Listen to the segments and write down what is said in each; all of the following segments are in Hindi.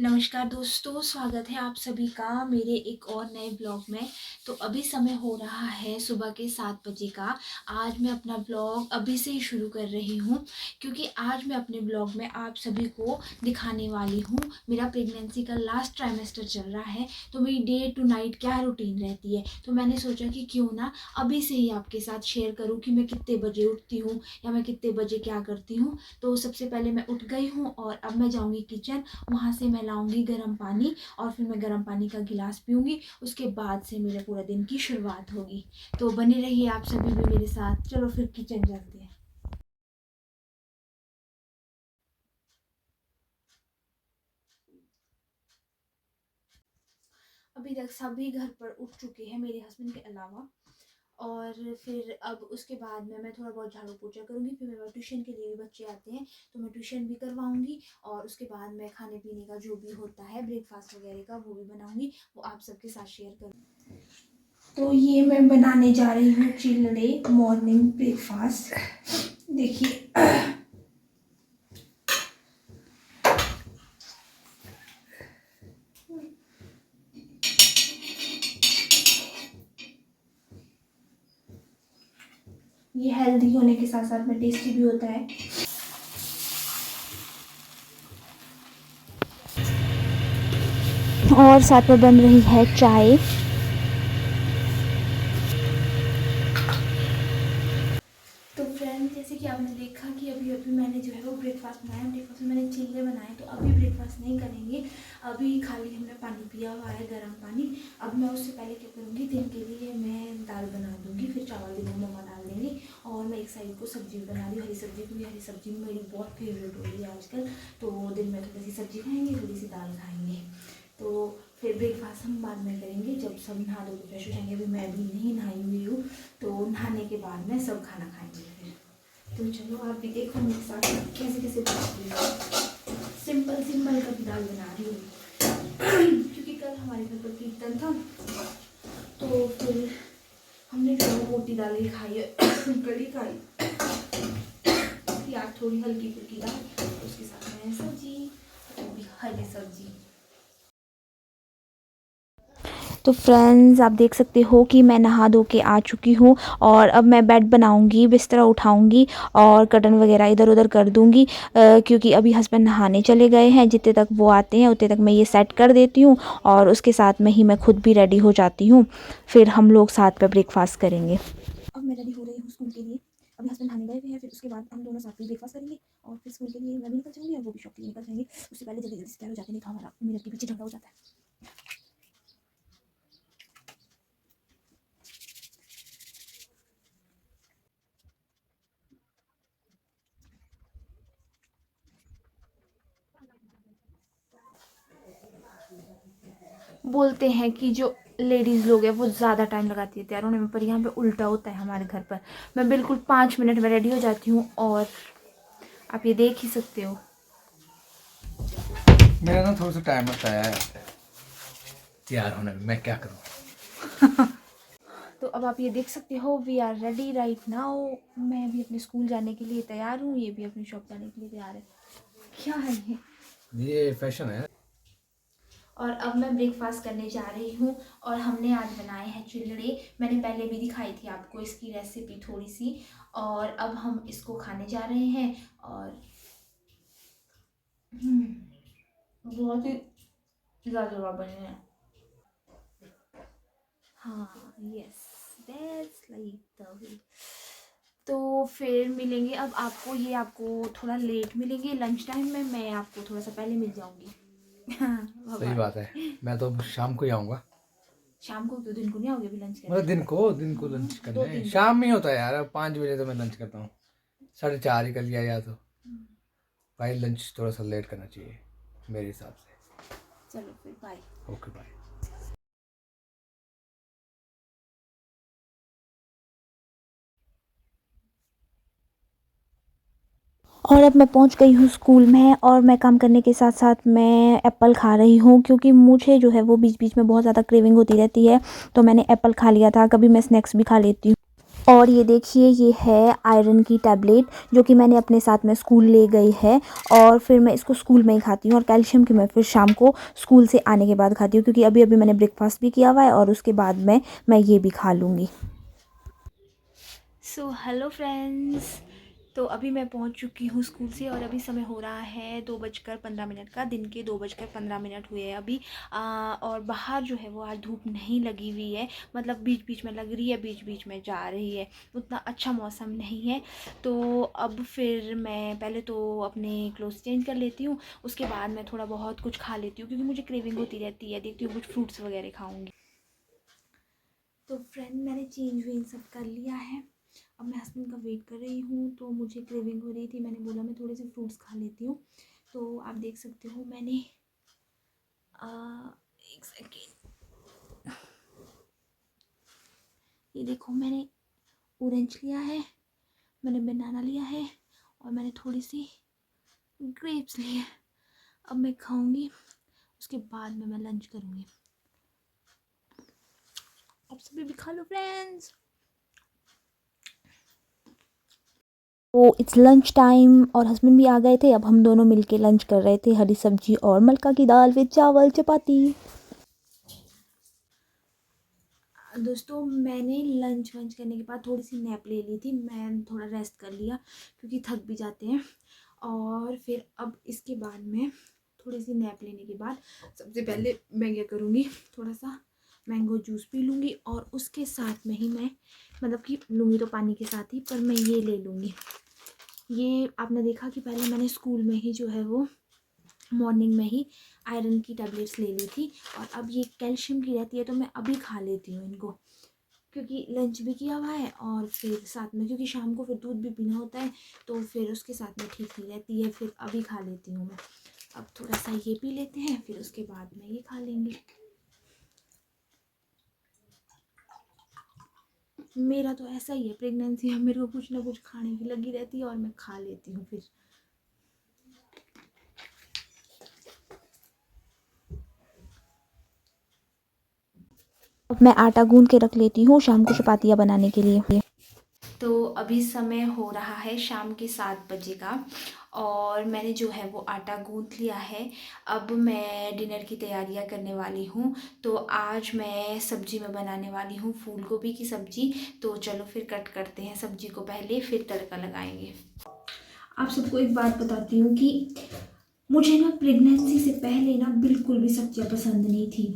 नमस्कार दोस्तों, स्वागत है आप सभी का मेरे एक और नए ब्लॉग में। तो अभी समय हो रहा है सुबह के 7 बजे का। आज मैं अपना ब्लॉग अभी से ही शुरू कर रही हूँ क्योंकि आज मैं अपने ब्लॉग में आप सभी को दिखाने वाली हूँ। मेरा प्रेगनेंसी का लास्ट ट्राइमेस्टर चल रहा है, तो मेरी डे टू नाइट क्या रूटीन रहती है। तो मैंने सोचा कि क्यों ना अभी से ही आपके साथ शेयर करूँ कि मैं कितने बजे उठती हूँ या मैं कितने बजे क्या करती हूँ। तो सबसे पहले मैं उठ गई हूँ और अब मैं जाऊँगी किचन, वहाँ से मैं लाऊंगी गर्म पानी और फिर मैं गर्म पानी का गिलास पीऊंगी। उसके बाद से मेरे पूरा दिन की शुरुआत होगी। तो बने रहिए आप सभी भी मेरे साथ। चलो फिर किचन चलते हैं। अभी तक सभी घर पर उठ चुके हैं मेरे हस्बैंड के अलावा। और फिर अब उसके बाद में मैं थोड़ा बहुत झाड़ू पोछा करूँगी। फिर मेरे ट्यूशन के लिए भी बच्चे आते हैं तो मैं ट्यूशन भी करवाऊँगी। और उसके बाद मैं खाने पीने का जो भी होता है ब्रेकफास्ट वगैरह का वो भी बनाऊँगी, वो आप सबके साथ शेयर करूँगी। तो ये मैं बनाने जा रही हूँ चिल्ले मॉर्निंग ब्रेकफास्ट। देखिए ये हेल्दी होने के साथ साथ में टेस्टी भी होता है। और साथ में बन रही है चाय। तो फ्रेंड, जैसे कि आपने देखा कि अभी अभी मैंने जो है वो ब्रेकफास्ट बनाया। ब्रेकफास्ट में मैंने चिल्ले बनाए, तो अभी ब्रेकफास्ट नहीं करेंगे। अभी खाली हमने पानी पिया हुआ है, गर्म पानी। अब मैं उससे पहले क्या करूँगी, दिन के लिए मैं दाल बना दूँगी, फिर चावल भी मम्मा डाल देंगी। और मैं एक साइड को सब्जी भी बना रही हूँ, हरी सब्जी, क्योंकि हरी सब्जी मेरी बहुत फेवरेट हो रही है आजकल। तो दिन में थोड़ी सी सब्जी खाएँगे, थोड़ी सी दाल खाएँगे। तो फिर ब्रेकफास्ट हम बाद में करेंगे जब सब नहा धो के फ्रेश हो जाएंगे। अभी मैं भी नहीं नहाई हुई हूँ, तो नहाने के बाद में सब खाना खाएंगे फिर। तो चलो आप भी देखो मेरे साथ कैसे कैसे बनाती हूँ। सिंपल सिंपल का दाल बना रही हूँ क्योंकि कल हमारे घर पर कीर्तन था, तो फिर हमने जो मोटी दाल ही खाई है, कड़ी खाई, यार थोड़ी हल्की फुल्की दाल, उसके साथ में सब्जी, वो भी हरी सब्जी। तो फ्रेंड्स, आप देख सकते हो कि मैं नहा धो के आ चुकी हूँ और अब मैं बेड बनाऊँगी, बिस्तर उठाऊँगी और कर्टन वगैरह इधर उधर कर दूँगी, क्योंकि अभी हस्बैंड नहाने चले गए हैं। जितने तक वो आते हैं उतने तक मैं ये सेट कर देती हूँ और उसके साथ में ही मैं खुद भी रेडी हो जाती हूँ। फिर हम लोग साथ में ब्रेकफास्ट करेंगे। अब मैं रेडी हो रही हूँ स्कूल के लिए। अभी हस्बैंड नहाने गए हुए हैं, फिर उसके बाद हम दोनों साथ में ब्रेकफास्ट करेंगे और फिर स्कूल के लिए मैं भी निकल जाऊँगी और वो भी शॉप के लिए निकल जाएंगे। उससे पहले जल्दी जल्दी से तैयार हो जाते हैं, नहीं तो हमारा मिनट के पीछे झगड़ा हो जाता है। बोलते हैं कि जो लेडीज़ लोग हैं वो ज़्यादा टाइम लगाती है तैयार होने में, पर यहाँ पे उल्टा होता है हमारे घर पर। मैं बिल्कुल 5 मिनट में रेडी हो जाती हूँ और आप ये देख ही सकते हो। मेरा ना थोड़ा सा टाइम लगता है तैयार होने में, मैं क्या करूँ। तो अब आप ये देख सकते हो, we are ready right now. मैं भी अपने स्कूल जाने के लिए तैयार हूँ, ये भी अपनी शॉप जाने के लिए तैयार है। क्या है ये फैशन है। और अब मैं ब्रेकफास्ट करने जा रही हूँ और हमने आज बनाए हैं चिल्ले। मैंने पहले भी दिखाई थी आपको इसकी रेसिपी थोड़ी सी, और अब हम इसको खाने जा रहे हैं। और बहुत ही लाजवाब बने हैं। हाँ, yes, that's like the way. तो फिर मिलेंगे अब आपको, ये आपको थोड़ा लेट मिलेंगे लंच टाइम में, मैं आपको थोड़ा सा पहले मिल जाऊंगी। सही बाय। बात है, मैं तो शाम को ही आऊँगा। शाम को क्यों, दिन को नहीं आओगे अभी लंच मतलब करने? दिन को लंच दो करने तीन शाम में ही होता है यार। अब 5 बजे तो मैं लंच करता हूँ, 4:30 ही कर लिया या तो। भाई लंच थोड़ा सा लेट करना चाहिए मेरे हिसाब से। चलो फिर बाय। Okay bye. और अब मैं पहुंच गई हूँ स्कूल में और मैं काम करने के साथ साथ मैं एप्पल खा रही हूँ, क्योंकि मुझे जो है वो बीच बीच में बहुत ज़्यादा क्रेविंग होती रहती है। तो मैंने एप्पल खा लिया था, कभी मैं स्नैक्स भी खा लेती हूँ। और ये देखिए ये है आयरन की टैबलेट जो कि मैंने अपने साथ में स्कूल ले गई है और फिर मैं इसको स्कूल में ही खाती हूँ और कैल्शियम की मैं फिर शाम को स्कूल से आने के बाद खाती हूँ क्योंकि अभी अभी मैंने ब्रेकफास्ट भी किया हुआ है और उसके बाद में मैं ये भी खा लूँगी। सो हेलो फ्रेंड्स, तो अभी मैं पहुंच चुकी हूँ स्कूल से और अभी समय हो रहा है 2:15 का। दिन के 2:15 हुए हैं अभी। और बाहर जो है वो आज धूप नहीं लगी हुई है, मतलब बीच बीच में लग रही है, बीच बीच में जा रही है, उतना अच्छा मौसम नहीं है। तो अब फिर मैं पहले तो अपने क्लोथ्स चेंज कर लेती हूँ, उसके बाद मैं थोड़ा बहुत कुछ खा लेती हूँ क्योंकि मुझे क्रेविंग होती रहती है, देखती हूँ कुछ फ्रूट्स वगैरह खाऊँगी। तो फ्रेंड मैंने चेंज वेंज सब कर लिया है, अब मैं हस्बैंड का वेट कर रही हूँ। तो मुझे क्रेविंग हो रही थी, मैंने बोला मैं थोड़े से फ्रूट्स खा लेती हूँ। तो आप देख सकते हो मैंने एक सेकेंड, ये देखो मैंने ऑरेंज लिया है, मैंने बनाना लिया है और मैंने थोड़ी सी ग्रेप्स ली है। अब मैं खाऊंगी, उसके बाद में मैं लंच करूँगी। आप सभी भी खा लो फ्रेंड्स। तो इट्स लंच टाइम और हस्बैंड भी आ गए थे। अब हम दोनों मिलके लंच कर रहे थे, हरी सब्जी और मलका की दाल विद चावल चपाती। दोस्तों मैंने लंच वंच करने के बाद थोड़ी सी नैप ले ली थी, मैं थोड़ा रेस्ट कर लिया क्योंकि थक भी जाते हैं। और फिर अब इसके बाद में थोड़ी सी नैप लेने के बाद सबसे पहले मैं क्या करूँगी, थोड़ा सा मैंगो जूस पी लूँगी और उसके साथ में ही मैं मतलब कि लूँगी तो पानी के साथ ही, पर मैं ये ले लूँगी। ये आपने देखा कि पहले मैंने स्कूल में ही जो है वो मॉर्निंग में ही आयरन की टैबलेट्स ले ली थी और अब ये कैल्शियम की रहती है, तो मैं अभी खा लेती हूँ इनको क्योंकि लंच भी किया हुआ है और फिर साथ में क्योंकि शाम को फिर दूध भी पीना होता है, तो फिर उसके साथ में ठीक नहीं रहती है, फिर अभी खा लेती हूँ मैं। अब थोड़ा सा ये पी लेते हैं, फिर उसके बाद में ये खा लेंगे। मेरा तो ऐसा ही है, प्रेगनेंसी में मेरे को कुछ ना कुछ खाने की लगी रहती है और मैं खा लेती हूँ फिर। अब मैं आटा गूंद के रख लेती हूँ शाम को चपातियाँ बनाने के लिए। तो अभी समय हो रहा है शाम के 7 बजे का और मैंने जो है वो आटा गूंथ लिया है। अब मैं डिनर की तैयारियां करने वाली हूँ। तो आज मैं सब्जी में बनाने वाली हूँ फूल गोभी की सब्जी। तो चलो फिर कट करते हैं सब्जी को पहले, फिर तड़का लगाएंगे। आप सबको एक बात बताती हूँ कि मुझे ना प्रेगनेंसी से पहले ना बिल्कुल भी सब्जियाँ पसंद नहीं थी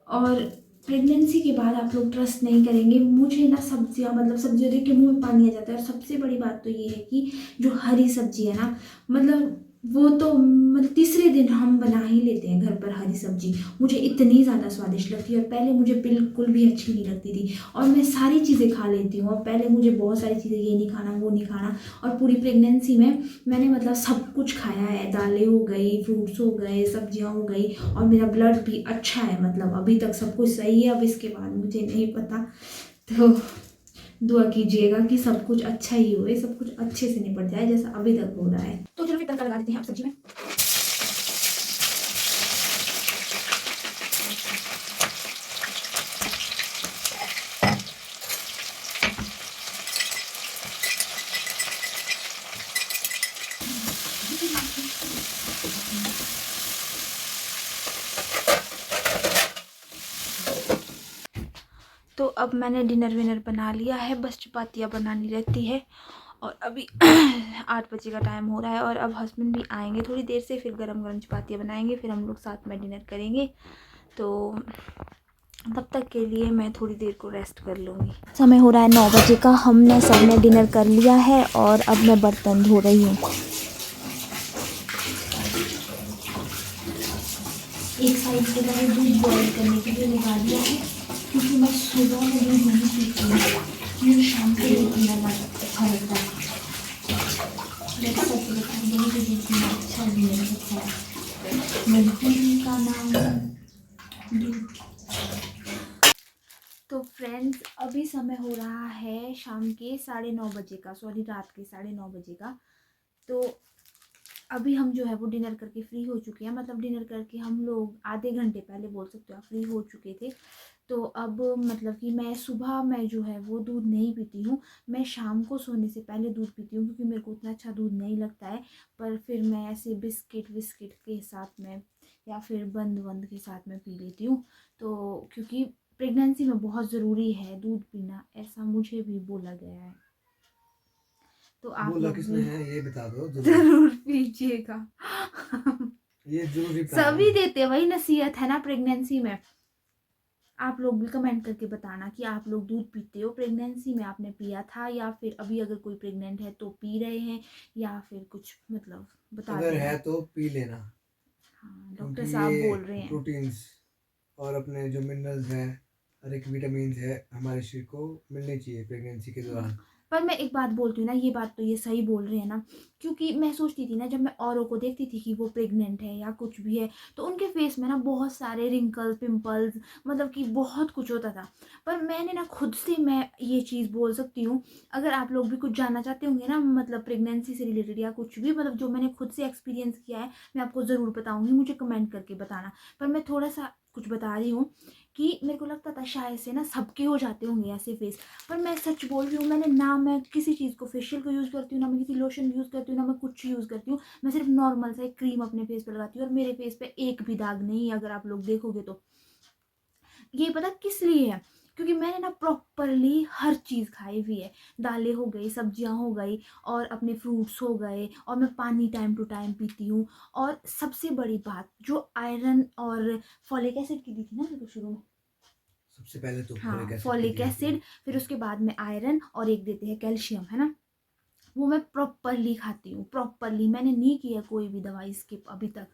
और प्रेगनेंसी के बाद आप लोग ट्रस्ट नहीं करेंगे, मुझे ना सब्जियाँ मतलब सब्जियाँ देख के मुंह में पानी आ जाता है। और सबसे बड़ी बात तो ये है कि जो हरी सब्जी है ना, मतलब वो तो मतलब तीसरे दिन हम बना ही लेते हैं घर पर हरी सब्जी। मुझे इतनी ज़्यादा स्वादिष्ट लगती है और पहले मुझे बिल्कुल भी अच्छी नहीं लगती थी और मैं सारी चीज़ें खा लेती हूँ। और पहले मुझे बहुत सारी चीज़ें, ये नहीं खाना वो नहीं खाना, और पूरी प्रेगनेंसी में मैंने मतलब सब कुछ खाया है, दालें हो गई, फ्रूट्स हो गए, सब्जियां हो गई और मेरा ब्लड भी अच्छा है, मतलब अभी तक सब कुछ सही है। अब इसके बाद मुझे नहीं पता, तो दुआ कीजिएगा कि सब कुछ अच्छा ही होए, सब कुछ अच्छे से निपट जाए जैसा अभी तक हो रहा है। तो चलो फिर तड़का लगा देते हैं आप सब्जी में। तो अब मैंने डिनर विनर बना लिया है, बस चपातियाँ बनानी रहती है। और अभी 8 बजे का टाइम हो रहा है और अब हस्बैंड भी आएंगे थोड़ी देर से, फिर गरम गरम चपातियाँ बनाएंगे, फिर हम लोग साथ में डिनर करेंगे। तो तब तक के लिए मैं थोड़ी देर को रेस्ट कर लूँगी। समय हो रहा है 9 बजे का, हमने सबने डिनर कर लिया है और अब मैं बर्तन धो रही हूँ। एक साइड से मैंने दूध बॉयल करने के लिए लगा दिया है क्योंकि मैं सुबह में दूध नहीं पीती हूँ, मुझे शाम को दूध पीना अच्छा लगता है। मैं सच बताऊँ, मुझे दूध पीना अच्छा नहीं लगता है। मजबूरी का नाम दूध। तो फ्रेंड्स अभी समय हो रहा है शाम के 9:30 का, सॉरी रात के 9:30 का। तो अभी हम जो है वो डिनर करके फ्री हो चुके हैं, मतलब डिनर करके हम लोग आधे घंटे पहले बोल सकते हो आप फ्री हो चुके थे। तो अब मतलब कि मैं सुबह में जो है वो दूध नहीं पीती हूँ, मैं शाम को सोने से पहले दूध पीती हूँ क्योंकि मेरे को उतना अच्छा दूध नहीं लगता है। पर फिर मैं ऐसे बिस्किट विस्किट के साथ में या फिर बंद वंद के साथ में पी लेती हूँ। तो क्योंकि प्रेगनेंसी में बहुत ज़रूरी है दूध पीना, ऐसा मुझे भी बोला गया है। तो आप बोला लोग किसने भी है ये बता दो जरूर। ज़रूर पीजिएगा। ये जरूरी बताना। सभी देते हैं, वही नसीहत है ना प्रेगनेंसी में। आप लोग भी कमेंट करके बताना कि आप लोग दूध पीते हो, प्रेगनेंसी में आपने पिया था या फिर अभी अगर कोई प्रेग्नेंट है तो पी रहे हैं या फिर कुछ मतलब बता अगर देना। है तो पी लेना, हाँ, क्योंकि डॉक्टर साहब ये बोल रहे हैं। प्रोटीन्स और अपने जो मिनरल्स हैं, हर एक विटामिन है हमारे शरीर को मिलनी चाहिए प्रेगनेंसी के दौरान। पर मैं एक बात बोलती हूँ ना, ये बात तो ये सही बोल रहे हैं ना, क्योंकि मैं सोचती थी ना जब मैं औरों को देखती थी कि वो प्रेग्नेंट है या कुछ भी है तो उनके फेस में ना बहुत सारे रिंकल्स पिंपल्स मतलब कि बहुत कुछ होता था। पर मैंने ना खुद से मैं ये चीज़ बोल सकती हूँ, अगर आप लोग भी कुछ जानना चाहते होंगे ना मतलब प्रेगनेंसी से रिलेटेड या कुछ भी मतलब जो मैंने खुद से एक्सपीरियंस किया है मैं आपको ज़रूर बताऊँगी, मुझे कमेंट करके बताना। पर मैं थोड़ा सा कुछ बता रही हूँ कि मेरे को लगता था शायद से ना सबके हो जाते होंगे ऐसे फेस। पर मैं सच बोल रही हूँ, मैंने ना मैं किसी चीज़ को फेशियल को यूज़ करती हूँ, ना मैं किसी लोशन यूज़ करती हूँ, ना मैं कुछ यूज़ करती हूँ। मैं सिर्फ नॉर्मल सा एक क्रीम अपने फेस पे लगाती हूँ और मेरे फेस पे एक भी दाग नहीं है अगर आप लोग देखोगे तो। ये पता किस लिए है, क्योंकि मैंने ना प्रॉपरली हर चीज़ खाई हुई है, दालें हो गई, सब्जियां हो गई और अपने फ्रूट्स हो गए, और मैं पानी टाइम टू टाइम पीती हूँ। और सबसे बड़ी बात जो आयरन और फॉलिक एसिड की दी थी ना मेरे को शुरू में, सबसे पहले तो हाँ फॉलिक एसिड की फॉलिक दी थी। एसिड, फिर उसके बाद में आयरन और एक देते हैं कैल्शियम, है ना, वो मैं प्रॉपरली खाती हूँ, प्रॉपरली। मैंने नहीं किया कोई भी दवाई स्किप अभी तक।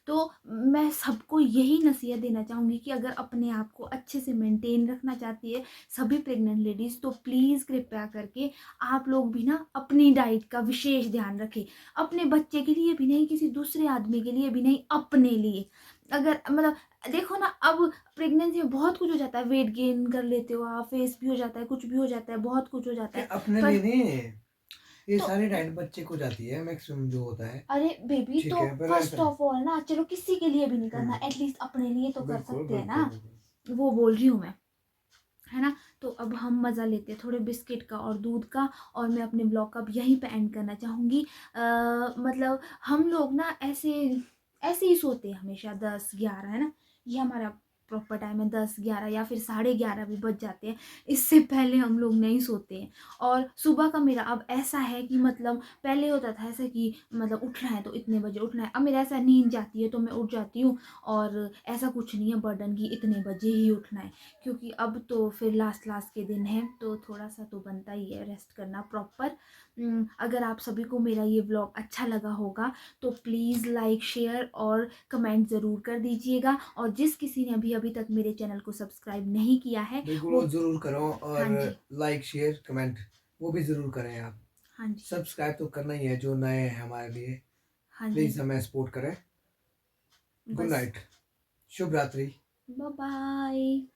तो मैं सबको यही नसीहत देना चाहूँगी कि अगर अपने आप को अच्छे से मेंटेन रखना चाहती है सभी प्रेग्नेंट लेडीज़, तो प्लीज़ कृपया करके आप लोग भी ना अपनी डाइट का विशेष ध्यान रखें, अपने बच्चे के लिए भी नहीं, किसी दूसरे आदमी के लिए भी नहीं, अपने लिए। अगर मतलब देखो ना, अब प्रेगनेंसी में बहुत कुछ हो जाता है, वेट गेन कर लेते हो आप, फेस भी हो जाता है, कुछ भी हो जाता है, बहुत कुछ हो जाता क्या है। अपने पर लिए नहीं, ये तो सारी डाइट बच्चे को जाती है मैक्सिमम जो होता है। अरे बेबी, ठीक तो है पर फर्स्ट ऐसा ऑफ ऑल ना चलो किसी के लिए भी नहीं करना, हम्म, एटलीस्ट अपने लिए तो कर बिल्कुल सकते हैं बिल्कुल ना, बिल्कुल। वो बोल रही हूँ मैं, है ना। तो अब हम मज़ा लेते हैं थोड़े बिस्किट का और दूध का, और मैं अपने ब्लॉग का अब यहीं पे एंड करना चाहूँगी। मतलब हम लोग ना ऐसे ऐसे ही सोते हैं हमेशा 10-11, है ना, ये हमारा प्रॉपर टाइम है, 10-11 या फिर 11:30 भी बज जाते हैं, इससे पहले हम लोग नहीं सोते हैं। और सुबह का मेरा अब ऐसा है कि मतलब पहले होता था ऐसा कि मतलब उठना है तो इतने बजे उठना है, अब मेरा ऐसा नींद जाती है तो मैं उठ जाती हूँ, और ऐसा कुछ नहीं है बर्डन की इतने बजे ही उठना है, क्योंकि अब तो फिर लास्ट के दिन है तो थोड़ा सा तो बनता ही है रेस्ट करना प्रॉपर। अगर आप सभी को मेरा ये व्लॉग अच्छा लगा होगा तो प्लीज़ लाइक शेयर और कमेंट ज़रूर कर दीजिएगा, और जिस किसी ने अभी तक मेरे चैनल को सब्सक्राइब नहीं किया है बिल्कुल वो, वो जरूर करो, और हाँ जी, लाइक शेयर कमेंट वो भी जरूर करें आप। हाँ जी, सब्सक्राइब तो करना ही है जो नए हैं हमारे लिए, हाँ जी, प्लीज हमें सपोर्ट करें। गुड बस, नाइट, शुभ रात्रि। Bye bye.